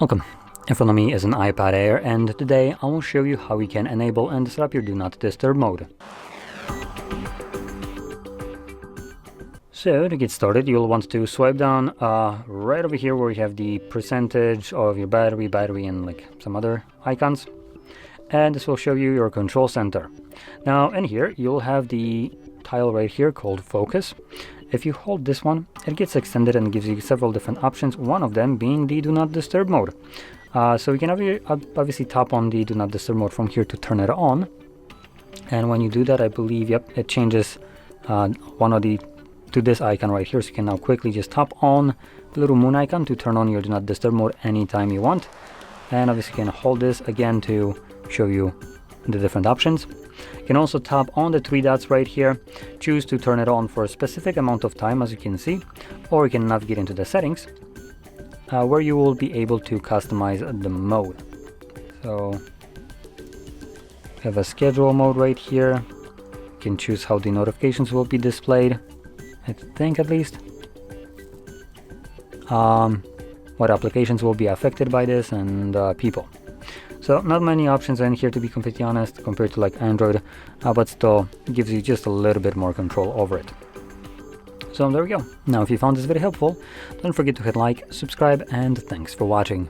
Welcome. In front of me is an iPad Air, and today I will show you how you can enable and set up your Do Not Disturb mode. So to get started, you'll want to swipe down right over here where you have the percentage of your battery, and like some other icons. And this will show you your control center. Now in here, you'll have the tile right here called Focus. If you hold this one, it gets extended and gives you several different options, one of them being the Do Not Disturb mode. So you can obviously tap on the Do Not Disturb mode from here to turn it on. And when you do that, I believe, yep, it changes to this icon right here. So you can now quickly just tap on the little moon icon to turn on your Do Not Disturb mode anytime you want. And obviously you can hold this again to show you the different options. You can also tap on the three dots right here, choose to turn it on for a specific amount of time, as you can see, or you can navigate into the settings where you will be able to customize the mode. So we have a schedule mode right here. You can choose how the notifications will be displayed, I think, at least. What applications will be affected by this, and people. So not many options in here, to be completely honest, compared to like Android, but still gives you just a little bit more control over it. So there we go. Now if you found this very helpful, don't forget to hit like, subscribe, and thanks for watching.